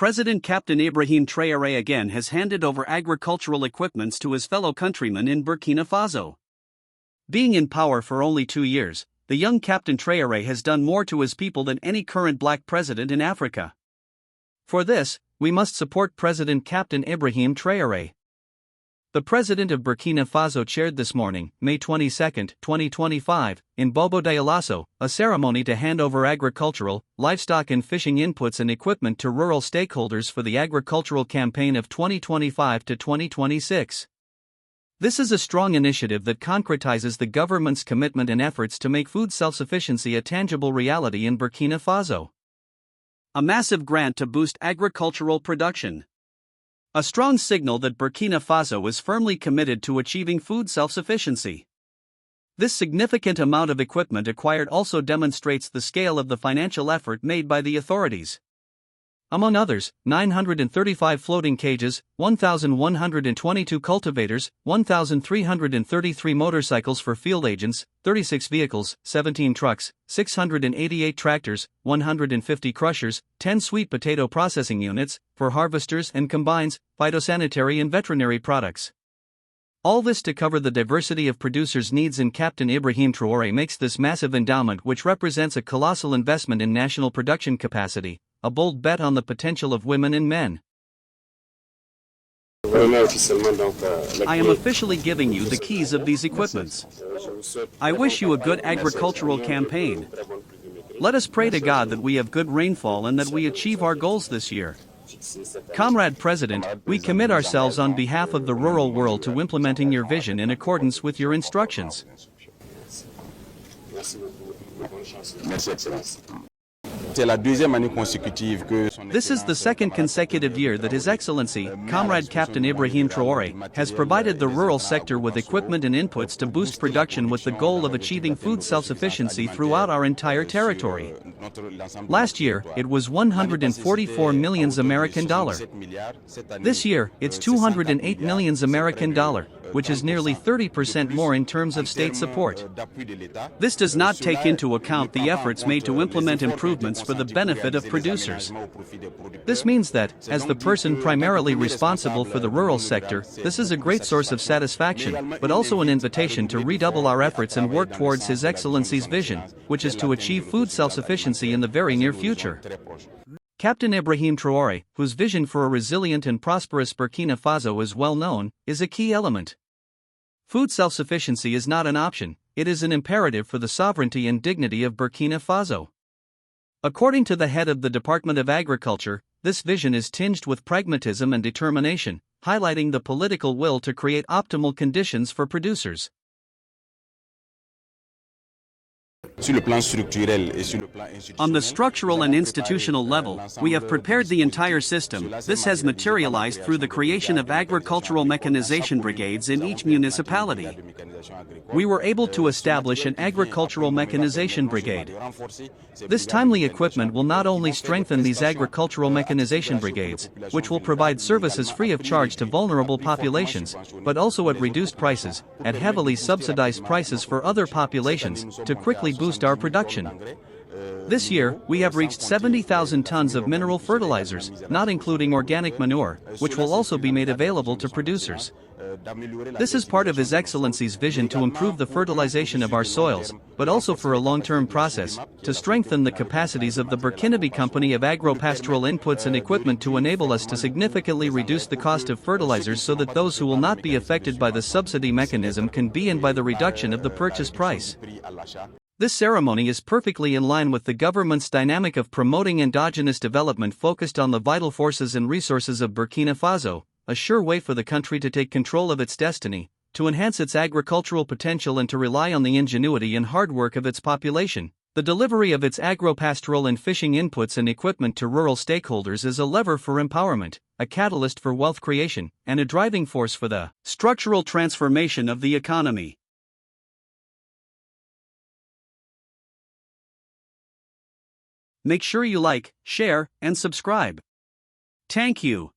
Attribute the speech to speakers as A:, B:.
A: President Captain Ibrahim Traore again has handed over agricultural equipments to his fellow countrymen in Burkina Faso. Being in power for only 2 years, the young Captain Traore has done more to his people than any current black president in Africa. For this, we must support President Captain Ibrahim Traore. The president of Burkina Faso chaired this morning, May 22, 2025, in Bobo Dioulasso, a ceremony to hand over agricultural, livestock and fishing inputs and equipment to rural stakeholders for the agricultural campaign of 2025 to 2026. This is a strong initiative that concretizes the government's commitment and efforts to make food self-sufficiency a tangible reality in Burkina Faso. A massive grant to boost agricultural production. A strong signal that Burkina Faso is firmly committed to achieving food self-sufficiency. This significant amount of equipment acquired also demonstrates the scale of the financial effort made by the authorities. Among others, 935 floating cages, 1,122 cultivators, 1,333 motorcycles for field agents, 36 vehicles, 17 trucks, 688 tractors, 150 crushers, 10 sweet potato processing units, for harvesters and combines, phytosanitary and veterinary products. All this to cover the diversity of producers' needs, and Captain Ibrahim Traore makes this massive endowment, which represents a colossal investment in national production capacity, a bold bet on the potential of women and men. I am officially giving you the keys of these equipments. I wish you a good agricultural campaign. Let us pray to God that we have good rainfall and that we achieve our goals this year. Comrade President, we commit ourselves on behalf of the rural world to implementing your vision in accordance with your instructions. This is the second consecutive year that His Excellency, Comrade Captain Ibrahim Traore, has provided the rural sector with equipment and inputs to boost production with the goal of achieving food self-sufficiency throughout our entire territory. Last year, it was 144 million American dollar. This year, it's 208 million American dollar, which is nearly 30% more in terms of state support. This does not take into account the efforts made to implement improvements for the benefit of producers. This means that, as the person primarily responsible for the rural sector, this is a great source of satisfaction, but also an invitation to redouble our efforts and work towards His Excellency's vision, which is to achieve food self-sufficiency in the very near future. Captain Ibrahim Traore, whose vision for a resilient and prosperous Burkina Faso is well known, is a key element. Food self-sufficiency is not an option, it is an imperative for the sovereignty and dignity of Burkina Faso. According to the head of the Department of Agriculture, this vision is tinged with pragmatism and determination, highlighting the political will to create optimal conditions for producers. On the structural and institutional level, we have prepared the entire system. This has materialized through the creation of agricultural mechanization brigades in each municipality. We were able to establish an agricultural mechanization brigade. This timely equipment will not only strengthen these agricultural mechanization brigades, which will provide services free of charge to vulnerable populations, but also at reduced prices, at heavily subsidized prices for other populations, to quickly boost our production. This year, we have reached 70,000 tons of mineral fertilizers, not including organic manure, which will also be made available to producers. This is part of His Excellency's vision to improve the fertilization of our soils, but also for a long-term process, to strengthen the capacities of the Burkinabe Company of Agro-Pastoral Inputs and Equipment to enable us to significantly reduce the cost of fertilizers so that those who will not be affected by the subsidy mechanism can be and by the reduction of the purchase price. This ceremony is perfectly in line with the government's dynamic of promoting endogenous development focused on the vital forces and resources of Burkina Faso, a sure way for the country to take control of its destiny, to enhance its agricultural potential and to rely on the ingenuity and hard work of its population. The delivery of its agro-pastoral and fishing inputs and equipment to rural stakeholders is a lever for empowerment, a catalyst for wealth creation, and a driving force for the structural transformation of the economy. Make sure you like, share, and subscribe. Thank you.